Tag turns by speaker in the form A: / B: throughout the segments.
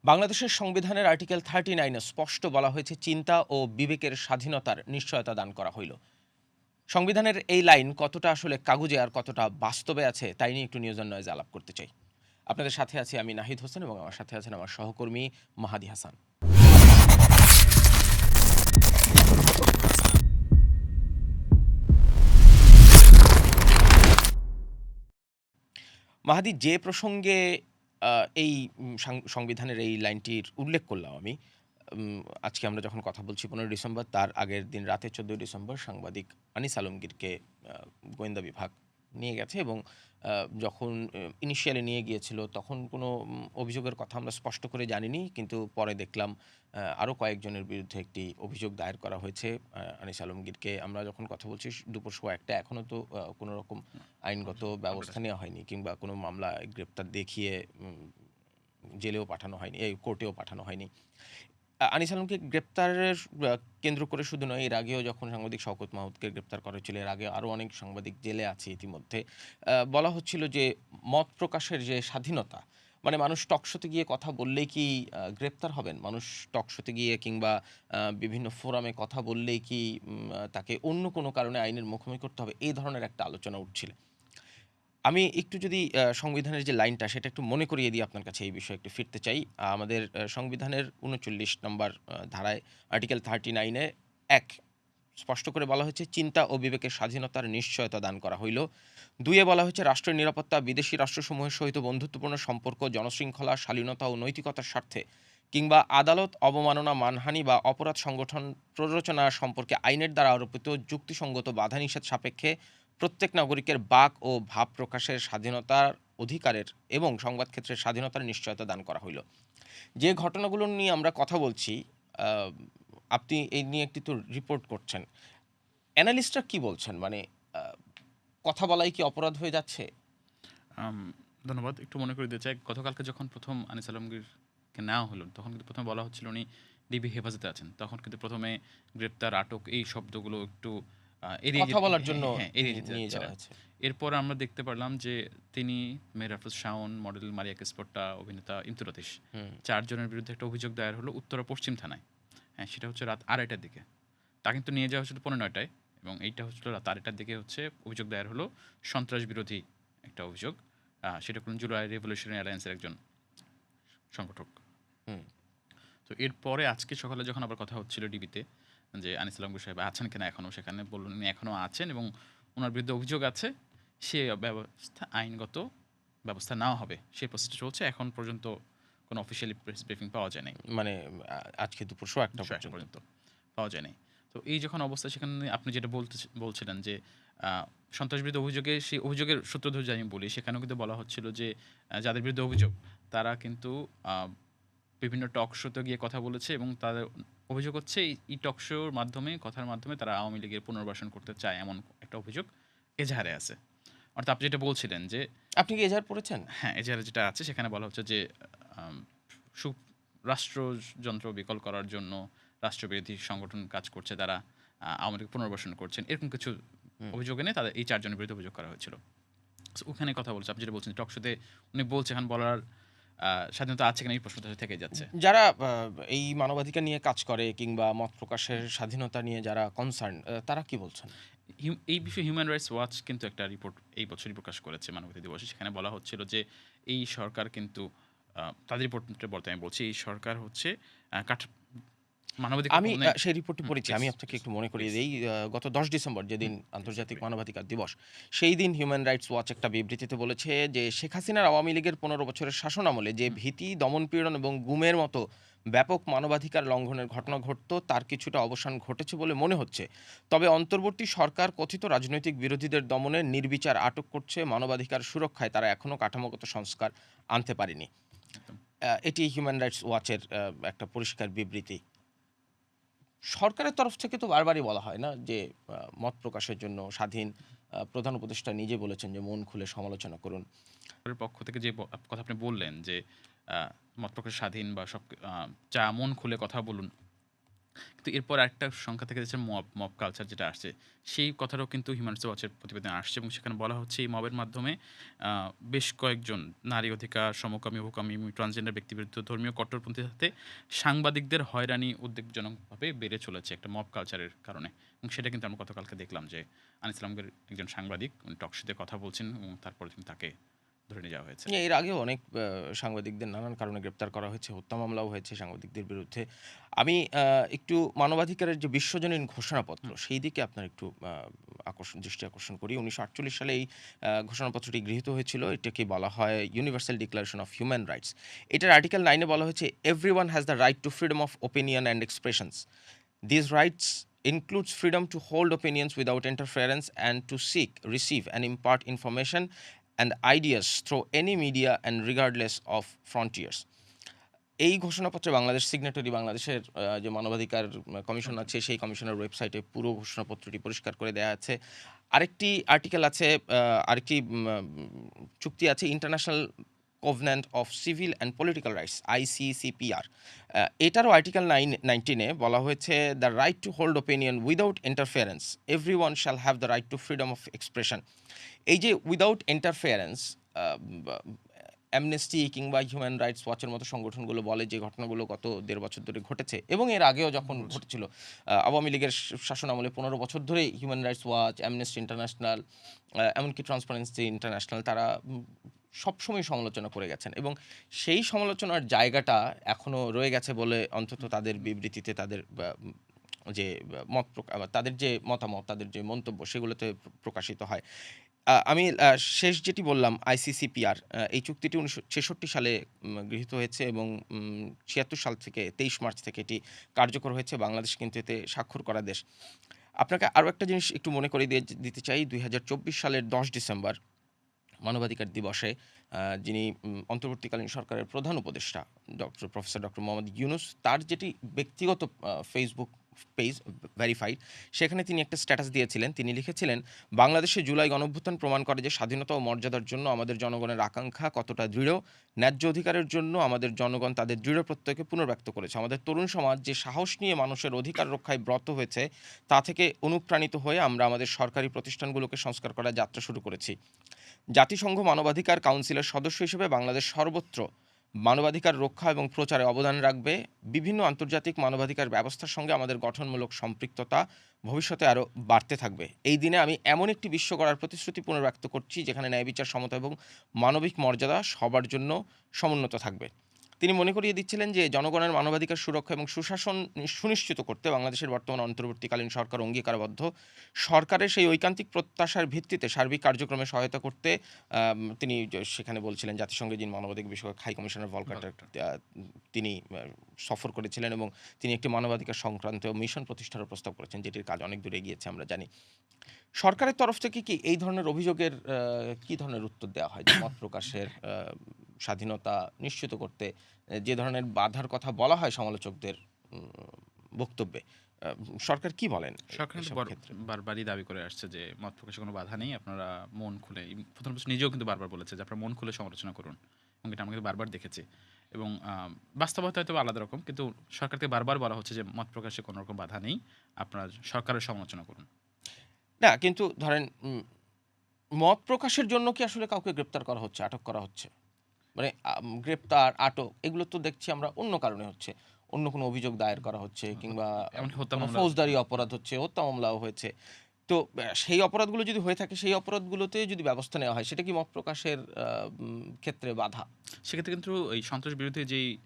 A: বাংলাদেশের সংবিধানের আর্টিকেল 39 স্পষ্ট বলা হয়েছে চিন্তা ও বিবেকের স্বাধীনতার নিশ্চয়তা দান করা হইল। সংবিধানের এই লাইন কতটা আসলে কাগুজে আর কতটা বাস্তবে আছে তাই নিয়ে একটু নিউজ অ্যান্ড নয়েজ আলাপ করতে চাই। আপনাদের সাথে আছি আমি নাহিদ হোসেন এবং আমার সাথে আছেন আমার সহকর্মী মাহাদি হাসান। মাহাদি, যে প্রসঙ্গে এই সংবিধানের এই লাইনটির উল্লেখ করলাম আমি, আজকে আমরা যখন কথা বলছি 15 ডিসেম্বর, তার আগের দিন রাতে 14 ডিসেম্বর সাংবাদিক আনিস আলমগীরকে গোয়েন্দা বিভাগ নিয়ে গেছে এবং যখন ইনিশিয়ালি নিয়ে গিয়েছিল তখন কোনো অভিযোগের কথা আমরা স্পষ্ট করে জানিনি, কিন্তু পরে দেখলাম আরও কয়েকজনের বিরুদ্ধে একটি অভিযোগ দায়ের করা হয়েছে। আনিস আলমগীরকে আমরা যখন কথা বলছি দুপুর 1:15, এখনও তো কোনো রকম আইনগত ব্যবস্থা নেওয়া হয়নি কিংবা কোনো মামলা গ্রেপ্তার দেখিয়ে জেলেও পাঠানো হয়নি, এই কোর্টেও পাঠানো হয়নি। আনিস আলমকে গ্রেপ্তারের কেন্দ্র করে শুধু নয়, এর আগেও যখন সাংবাদিক শওকত মাহমুদকে গ্রেপ্তার করা হয়েছিল, এর আগে আরও অনেক সাংবাদিক জেলে আছে ইতিমধ্যে। বলা হচ্ছিল যে মত প্রকাশের যে স্বাধীনতা, মানে মানুষ টকশোতে গিয়ে কথা বললেই কি গ্রেপ্তার হবেন? মানুষ টকশোতে গিয়ে কিংবা বিভিন্ন ফোরামে কথা বললেই কি তাকে অন্য কোনো কারণে আইনের মুখোমুখি করতে হবে? এই ধরনের একটা আলোচনা উঠছিল। আমি একটু যদি সংবিধানের যে লাইনটা সেটা একটু মনে করিয়ে দিয়ে আপনার কাছে এই বিষয়ে একটু ফিরতে চাই। আমাদের সংবিধানের ৩৯ নম্বর ধারায় আর্টিকেল 39 এ ১ স্পষ্ট করে বলা হয়েছে চিন্তা ও বিবেকের স্বাধীনতার নিশ্চয়তা দান করা হইল। ২ এ বলা হয়েছে রাষ্ট্রের নিরাপত্তা, বিদেশী রাষ্ট্রসমূহের সহিত বন্ধুত্বপূর্ণ সম্পর্ক, জনশৃঙ্খলা, শালীনতা ও নৈতিকতার স্বার্থে কিংবা আদালত, অবমাননা, মানহানি বা অপরাধ সংগঠন প্ররোচনা সম্পর্কে আইনের দ্বারা আরোপিত যুক্তিসঙ্গত বাধানিষেধ সাপেক্ষে প্রত্যেক নাগরিকের বাক ও ভাব প্রকাশের স্বাধীনতার অধিকারের এবং সংবাদ ক্ষেত্রের স্বাধীনতার নিশ্চয়তা দান করা হইল। যে ঘটনাগুলো নিয়ে আমরা কথা বলছি, আহ, আপনি এই নিয়ে একটি তো রিপোর্ট করছেন, অ্যানালিস্টরা কি বলছেন? মানে আহ, কথা বলাই কি অপরাধ হয়ে যাচ্ছে?
B: আম ধন্যবাদ। একটু মনে করে দিতে চাই, গতকালকে যখন প্রথম আনিস আলমগীরকে নেওয়া হলো, তখন কিন্তু প্রথমে বলা হচ্ছিল উনি ডিবি হেফাজতে আছেন। তখন কিন্তু প্রথমে গ্রেপ্তার, আটক এই শব্দগুলো একটু এড়িয়ে
A: কথা
B: যেতে
A: বলার জন্য
B: এড়িয়ে যেতে
A: নিয়ে যাওয়া
B: যাচ্ছিলেন।
A: হয়েছে।
B: এরপর আমরা দেখতে পারলাম যে তিনি, মেহরাফুজ শাওন, মডেল মারিয়া কেসপট্টা, অভিনেতা ইমতুল আতিশ,
A: হুম।
B: ৪ জনের বিরুদ্ধে একটা অভিযোগ দায়ের হলো উত্তরা পশ্চিম থানায়। হ্যাঁ, সেটা হচ্ছে রাত ২:৩০টার দিকে। তা কিন্তু নিয়ে যাওয়া হচ্ছিল ৯:১৫টায় এবং এইটা হচ্ছিল রাত ২:৩০টার দিকে হচ্ছে অভিযোগ দায়ের হলো সন্ত্রাস বিরোধী একটা অভিযোগ। সেটা করলেন জুলাই রেভলিউশনারি অ্যালায়েন্সের একজন সংগঠক।
A: হুম।
B: তো এরপরে আজকে সকালে যখন আবার কথা হচ্ছিল ডিবিতে যে আনিস আলমগীর সাহেব আছেন কিনা এখনও, সেখানে বললেন উনি এখনও আছেন এবং ওনার বিরুদ্ধে অভিযোগ আছে, সে ব্যবস্থা আইনগত ব্যবস্থা নেওয়া হবে, সেই প্রসেসটা চলছে। এখন পর্যন্ত কোনো অফিসিয়ালি প্রেস ব্রিফিং পাওয়া যায়নি,
A: মানে আজকে দুপুর ১:১০
B: দুশো একটা
A: পর্যন্ত।
B: পর্যন্ত পাওয়া যায়নি। তো এই যখন অবস্থা, সেখানে আপনি যেটা বলছিলেন যে সন্ত্রাস বিরোধী অভিযোগে, সেই অভিযোগের সূত্র ধরে যদি আমি বলি, সেখানেও কিন্তু বলা হচ্ছিল যে যাদের বিরুদ্ধে অভিযোগ তারা কিন্তু বিভিন্ন টক শোতে গিয়ে কথা বলেছে এবং তাদের অভিযোগ হচ্ছে এই টক শোর মাধ্যমে, কথার মাধ্যমে তারা আওয়ামী লীগের পুনর্বাসন করতে চায়, এমন একটা অভিযোগ এজাহারে আছে। অর্থাৎ আপনি যেটা বলছিলেন যে
A: আপনি কি এজাহার পড়েছেন?
B: হ্যাঁ, এজাহারে যেটা আছে সেখানে বলা হচ্ছে যে আম রাষ্ট্রযন্ত্র বিকল করার জন্য রাষ্ট্রবিরোধী সংগঠন কাজ করছে, তারা আওয়ামী লীগ পুনর্বাসন করছেন, এরকম কিছু
A: হুম।
B: অভিযোগ এনে তাদের এই ৪ জনের বিরুদ্ধে অভিযোগ করা হয়েছিল। সো ওখানে কথা বলছে, আপনি যেটা বলছেন টক শোতে উনি বলছে, এখন বলার স্বাধীনতা আছে কিনা এই প্রশ্নটা থেকে যাচ্ছে।
A: যারা এই মানবাধিকার নিয়ে কাজ করে কিংবা মত প্রকাশের স্বাধীনতা নিয়ে যারা কনসার্ন, তারা কি বলছেন?
B: এই বিষয়ে হিউম্যান রাইটস ওয়াচ কিন্তু একটা রিপোর্ট এই বছরই প্রকাশ করেছে মানবাধিকার দিবসে। সেখানে বলা হচ্ছিল যে এই সরকার কিন্তু তাদের রিপোর্টটা বলতে আমি বলছি, এই সরকার হচ্ছে কাঠ মানবাধিকার
A: আমি
B: পালনে।
A: সেই রিপোর্টটি পড়েছি।
B: প্লিজ,
A: আমি আপনাকে
B: প্লিজ,
A: একটু মনে করিয়ে
B: প্লিজ।
A: দেই। গত ১০ ডিসেম্বর যেদিন
B: প্লিজ
A: আন্তর্জাতিক
B: এগ্রি।
A: মানবাধিকার দিবস, সেই দিন হিউম্যান রাইটস ওয়াচ একটা বিবৃতিতে বলেছে যে শেখ হাসিনার আওয়ামী লীগের ১৫ বছরের শাসনামলে যে ভীতি, দমনপীড়ন এবং গুমের মতো ব্যাপক মানবাধিকার লঙ্ঘনের ঘটনা ঘটতো তার কিছুটা অবসান ঘটেছে বলে মনে হচ্ছে। তবে অন্তর্বর্তী সরকার কথিত রাজনৈতিক বিরোধীদের দমনে নির্বিচার আটক করছে, মানবাধিকার সুরক্ষায় তারা এখনো কাঠামোগত সংস্কার আনতে পারেনি।
B: একদম।
A: এটি হিউম্যান রাইটস ওয়াচের একটা পরিষ্কার বিবৃতি। সরকারের তরফ থেকে তো বারবারই বলা হয় না যে মত প্রকাশের জন্য স্বাধীন, প্রধান উপদেষ্টা নিজে বলেছেন যে মন খুলে সমালোচনা করুন।
B: সরকারের পক্ষ থেকে যে কথা আপনি বললেন যে মত প্রকাশ স্বাধীন বা সব যা মন খুলে কথা বলুন, কিন্তু এরপর আরেকটা সংখ্যা থেকে যাচ্ছে মব কালচার যেটা আসছে। সেই কথাটাও কিন্তু হিউম্যান রাইটস ওয়াচের প্রতিবেদনে আসছে এবং সেখানে বলা হচ্ছে এই মবের মাধ্যমে আ বেশ কয়েকজন নারী অধিকার, সমকামী, উভকামী, ট্রান্সজেন্ডার ব্যক্তিবিরুদ্ধে ধর্মীয় কট্টরপন্থীর সাথে সাংবাদিকদের হয়রানি উদ্বেগজনকভাবে বেড়ে চলেছে একটা মব কালচারের কারণে। এবং সেটা কিন্তু আমরা গতকালকে দেখলাম যে আনিস ইসলামের একজন সাংবাদিক উনি টক শোতে কথা বলছেন এবং তারপরে কিন্তু তাকে ধরে নিয়ে যাওয়া হয়েছে।
A: এর আগেও অনেক সাংবাদিকদের নানান কারণে গ্রেপ্তার করা হয়েছে, হত্যা মামলাও হয়েছে সাংবাদিকদের বিরুদ্ধে। আমি একটু মানবাধিকারের যে বিশ্বজনীন ঘোষণাপত্র,
B: হুম,
A: সেই দিকে আপনার একটু দৃষ্টি আকর্ষণ করি। ১৯৪৮ সালে এই ঘোষণাপত্রটি গৃহীত হয়েছিল। এটাকে বলা হয় universal declaration of human rights. এটার আর্টিকেল 9 এ বলা হয়েছে, "everyone has the right two freedom of opinion and expressions. These rights includes freedom to hold opinions without interference and to seek, receive, and impart information and ideas through any media and regardless of frontiers." এই ঘোষণাপত্রে Bangladesh signatory, বাংলাদেশের যে মানবাধিকার commission
B: একদম।
A: আছে, সেই কমিশনের ওয়েবসাইটে পুরো ঘোষণাপত্রটি পরিষ্কার করে দেয়া আছে। আরেকটি আর্টিকেল আছে, আরেকটি চুক্তি আছে, international covenant of civil and political rights, ICCPR। এটারও আর্টিকেল 19 এ বলা হয়েছে, "the right to hold opinion without interference, everyone shall have the right two freedom of expression." এই যে উইদাউট ইন্টারফেয়ারেন্স, অ্যামনেস্টি কিংবা হিউম্যান রাইটস ওয়াচের মতো সংগঠনগুলো বলে যে ঘটনাগুলো গত ১.৫ বছর ধরে ঘটেছে এবং এর আগেও যখন
B: ঘটছে।
A: ঘটেছিল, আওয়ামী লীগের শাসন আমলে ১৫ বছর ধরে human rights watch, amnesty international, এমনকি ট্রান্সপারেন্সি ইন্টারন্যাশনাল, তারা সবসময় সমালোচনা করে গেছেন এবং সেই সমালোচনার জায়গাটা এখনো রয়ে গেছে বলে অন্তত তাদের বিবৃতিতে, তাদের যে তাদের যে মতামত, তাদের যে মন্তব্য, সেগুলোতে প্রকাশিত হয়। আমি শেষ যেটি বললাম, ICCPR, এই চুক্তিটি ১৯৬৬ সালে গৃহীত হয়েছে এবং ৭৬ সাল থেকে ২৩ মার্চ থেকে এটি কার্যকর হয়েছে। বাংলাদেশ কিন্তু এতে স্বাক্ষর করা দেশ। আপনাকে আরও একটা জিনিস একটু মনে করিয়ে দিতে চাই। ২০২৪ সালের ১০ ডিসেম্বর মানবাধিকার দিবসে যিনি অন্তর্বর্তীকালীন সরকারের প্রধান উপদেষ্টা প্রফেসর ডক্টর মোহাম্মদ ইউনুস, তার যেটি ব্যক্তিগত ফেসবুক পেজ ভেরিফাইড, সেখানে তিনি একটা স্ট্যাটাস দিয়েছিলেন। তিনি লিখেছিলেন, "বাংলাদেশে জুলাই গণঅভ্যুত্থান প্রমাণ করে যে স্বাধীনতা ও মর্যাদার জন্য আমাদের জনগণের আকাঙ্ক্ষা কতটা দৃঢ়। ন্যায্য অধিকারের জন্য আমাদের জনগণ তাদের দৃঢ় প্রত্যয়কে পুনর্ব্যক্ত করেছে। আমাদের তরুণ সমাজ যে সাহস নিয়ে মানুষের অধিকার রক্ষায় ব্রত হয়েছে, তা থেকে অনুপ্রাণিত হয়ে আমরা আমাদের সরকারি প্রতিষ্ঠানগুলোকে সংস্কার করার যাত্রা শুরু করেছি। জাতিসংঘ মানবাধিকার কাউন্সিলের সদস্য হিসেবে বাংলাদেশ সর্বত্র মানবাধিকার রক্ষা এবং প্রচারে অবদান রাখবে। বিভিন্ন আন্তর্জাতিক মানবাধিকার ব্যবস্থার সঙ্গে আমাদের গঠনমূলক সম্পৃক্ততা ভবিষ্যতে আরও বাড়তে থাকবে। এই দিনে আমি এমন একটি বিশ্ব গড়ার প্রতিশ্রুতি পুনর্ব্যক্ত করছি, যেখানে ন্যায় বিচার, সমতা এবং মানবিক মর্যাদা সবার জন্য সমুন্নত থাকবে।" তিনি মনে করিয়ে দিচ্ছিলেন যে জনগণের মানবাধিকার সুরক্ষা এবং সুশাসন সুনিশ্চিত করতে বাংলাদেশের বর্তমান অন্তর্বর্তীকালীন সরকার অঙ্গীকারবদ্ধ। সরকারের সেই ঐকান্তিক প্রত্যাশার ভিত্তিতে সার্বিক কার্যক্রমে সহায়তা করতে তিনি সেখানে বলছিলেন, জাতিসংঘের যিনি মানবাধিকার বিষয়ক হাই কমিশনার ভলকার টার্ক, তিনি সফর করেছিলেন এবং তিনি একটি মানবাধিকার সংক্রান্ত মিশন প্রতিষ্ঠারও প্রস্তাব করেছেন, যেটির কাজ অনেক দূর এগিয়েছে আমরা জানি। সরকারের তরফ থেকে কি এই ধরনের অভিযোগের কি ধরনের উত্তর দেওয়া হয়, যে মত প্রকাশের স্বাধীনতা নিশ্চিত করতে যে ধরনের বাধার কথা বলা হয় সমালোচকদের বক্তব্যে, আ সরকার কি বলেন
B: সরকার কিন্তু
A: এসব ক্ষেত্রে?
B: বারবারই দাবি করে আসছে যে মত প্রকাশে কোনো বাধা নেই। আপনারা মন খুলে প্রধানমন্ত্রী নিজেও কিন্তু বারবার বলেছে যে আপনারা মন খুলে সমালোচনা করুন। এবং এটা আমরা কিন্তু বারবার দেখেছি। এবং বাস্তবতা হয়তো আলাদা রকম। কিন্তু সরকার থেকে বারবার বলা হচ্ছে যে মত প্রকাশে কোনো রকম বাধা নেই। আপনারা সরকারের সমালোচনা করুন।
A: না, কিন্তু ধরেন মত প্রকাশের জন্য কি আসলে কাউকে গ্রেপ্তার করা হচ্ছে, আটক করা হচ্ছে? মানে গ্রেপ্তার, আটক এগুলো তো দেখছি আমরা অন্য কারণে হচ্ছে। অন্য কোনো অভিযোগ দায়ের করা হচ্ছে কিংবা
B: এমনকি হত্যা
A: কোনো
B: মামলা
A: ফৌজদারি অপরাধ হচ্ছে, হত্যা মামলাও হয়েছে। তো সেই অপরাধগুলো যদি হয়ে থাকে, সেই অপরাধগুলোতে যদি ব্যবস্থা নেওয়া হয়, সেটা কি মত প্রকাশের ক্ষেত্রে বাধা?
B: সেক্ষেত্রে কিন্তু এই সন্ত্রাস বিরোধী যেই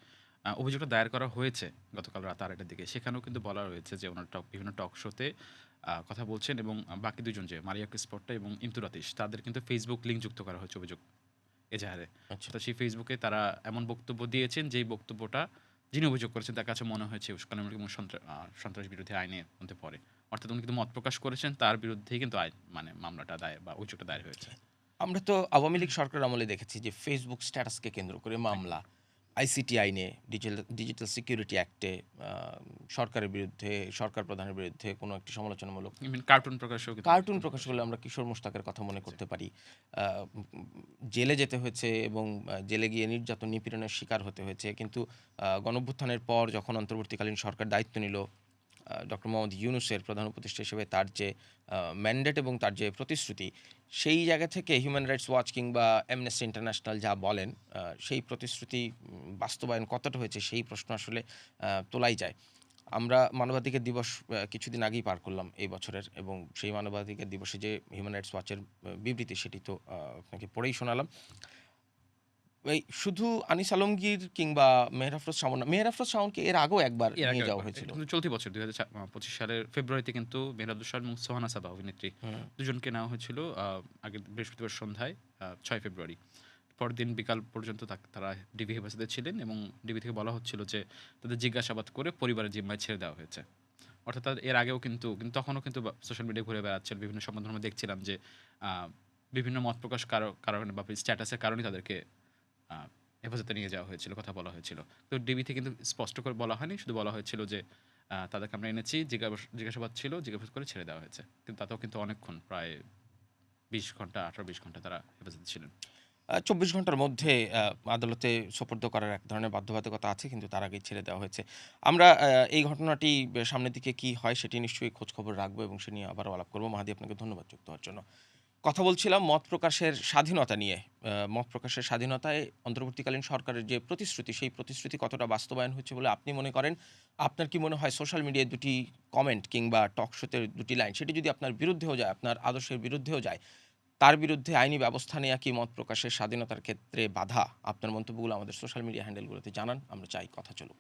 B: অভিযোগটা দায়ের করা হয়েছে গতকাল রাত ৮টার দিকে, সেখানেও কিন্তু বলা রয়েছে যে ওনার বিভিন্ন টক শোতে কথা বলছেন এবং বাকি ২ জন যে মারিয়া ক্রিসপট্টা এবং ইমতুর আতিশ তাদের কিন্তু ফেসবুক লিঙ্ক যুক্ত করা হয়েছে অভিযোগ এজাহারে।
A: আচ্ছা।
B: অর্থাৎ সেই ফেসবুকে তারা এমন বক্তব্য দিয়েছেন যেই বক্তব্যটা যিনি অভিযোগ করেছেন তার কাছে মনে হয়েছে উস্কানিমূলক এবং সন্ত্রাস বিরোধী আইনের মধ্যে পড়ে। অর্থাৎ উনি কিন্তু মত প্রকাশ করেছেন তার বিরুদ্ধেই কিন্তু আইন মানে মামলাটা দায়ের বা অভিযোগটা দায়ের হয়েছে।
A: আমরা তো আওয়ামী লীগ সরকার আমলে দেখেছি যে ফেসবুক স্ট্যাটাসকে কেন্দ্র করে মামলা, আইসিটি আইনে, ডিজিটাল সিকিউরিটি অ্যাক্টে সরকারের বিরুদ্ধে, সরকার প্রধানের বিরুদ্ধে কোনো একটি সমালোচনামূলক
B: ইভেন কার্টুন প্রকাশেও কিন্তু
A: কার্টুন প্রকাশ করলে আমরা কিশোর মোশতাকের কথা মনে করতে পারি। জেলে যেতে হয়েছে এবং জেলে গিয়ে নির্যাতন, নিপীড়নের শিকার হতে হয়েছে। কিন্তু গণঅভ্যুত্থানের পর যখন অন্তর্বর্তীকালীন সরকার দায়িত্ব নিল, ডক্টর মোহাম্মদ ইউনূসের প্রধান উপদেষ্টা হিসেবে তার যে ম্যান্ডেট এবং তার যে প্রতিশ্রুতি, সেই জায়গা থেকে হিউম্যান রাইটস ওয়াচ কিংবা অ্যামনেস্টি ইন্টারন্যাশনাল যা বলেন, সেই প্রতিশ্রুতি বাস্তবায়ন কতটা হয়েছে সেই প্রশ্ন আসলে তোলাই যায়। আমরা মানবাধিকার দিবস কিছুদিন আগেই পার করলাম এই বছরের, এবং সেই মানবাধিকার দিবসে যে হিউম্যান রাইটস ওয়াচের বিবৃতি সেটি তো আপনাকে পড়েই শোনালাম। এই শুধু আনিস আলমগীর কিংবা মেহের আফরোজ শাওনকে এর আগেও একবার
B: এর
A: নিয়ে
B: আগেও
A: যাওয়া
B: একবার।
A: হয়েছিল।
B: এটা কিন্তু চলতি বছর ২০২৫ সালের ফেব্রুয়ারিতে কিন্তু মেহেরাবদুল শাওন এবং সোহানা সাবা অভিনেত্রী
A: হুম।
B: দুজনকে নেওয়া হয়েছিল আগের বৃহস্পতিবার সন্ধ্যায় ৬ ফেব্রুয়ারি। পরদিন বিকাল পর্যন্ত তারা ডিবি হেফাজতে ছিলেন এবং ডিবি থেকে বলা হচ্ছিল যে তাদের জিজ্ঞাসাবাদ করে পরিবারের জিম্মায় ছেড়ে দেওয়া হয়েছে। অর্থাৎ এর আগেও কিন্তু তখনও কিন্তু সোশ্যাল মিডিয়ায় ঘুরে বেড়াচ্ছিল, বিভিন্ন সংবাদ মাধ্যমে দেখছিলাম যে বিভিন্ন মত প্রকাশ কারণে বা স্ট্যাটাসের কারণে তাদেরকে আহ, হেফাজতে নিয়ে যাওয়া হয়েছিল, কথা বলা হয়েছিল। তো ডিবিতে কিন্তু স্পষ্ট করে বলা হয়নি, শুধু বলা হয়েছিল যে তাদেরকে আমরা এনেছি, জিজ্ঞাসাবাদ ছিল, জিজ্ঞাসাবাদ করে ছেড়ে দেওয়া হয়েছে। কিন্তু তাতেও কিন্তু অনেকক্ষণ, প্রায় ২০ ঘন্টা, ১৮-২০ ঘন্টা তারা হেফাজতে ছিলেন।
A: ২৪ ঘন্টার মধ্যে আদালতে সোপর্দ করার এক ধরনের বাধ্যবাধকতা আছে, কিন্তু তার আগেই ছেড়ে দেওয়া হয়েছে। আমরা এই ঘটনাটি সামনের দিকে কি হয় সেটি নিশ্চয়ই খোঁজখবর রাখবো এবং সে নিয়ে আবারও আলাপ করব। মাহাদি, আপনাকে ধন্যবাদ যুক্ত হওয়ার জন্য। কথা বলছিলাম মত প্রকাশের স্বাধীনতা নিয়ে। মত প্রকাশের স্বাধীনতায় অন্তর্বর্তীকালীন সরকারের যে প্রতিশ্রুতি, সেই প্রতিশ্রুতি কতটা বাস্তবায়ন হচ্ছে বলে আপনি মনে করেন? আপনার কি মনে হয় সোশ্যাল মিডিয়ায় দুটি কমেন্ট কিংবা টক শোতে দুটি লাইন, সেটি যদি আপনার বিরুদ্ধেও যায়, আপনার আদর্শের বিরুদ্ধেও যায়, তার বিরুদ্ধে আইনি ব্যবস্থা নেয়া কি মত প্রকাশের স্বাধীনতার ক্ষেত্রে বাধা? আপনার মন্তব্যগুলো আমাদের সোশ্যাল মিডিয়া হ্যান্ডেলগুলোতে জানান। আমরা চাই কথা চলুক।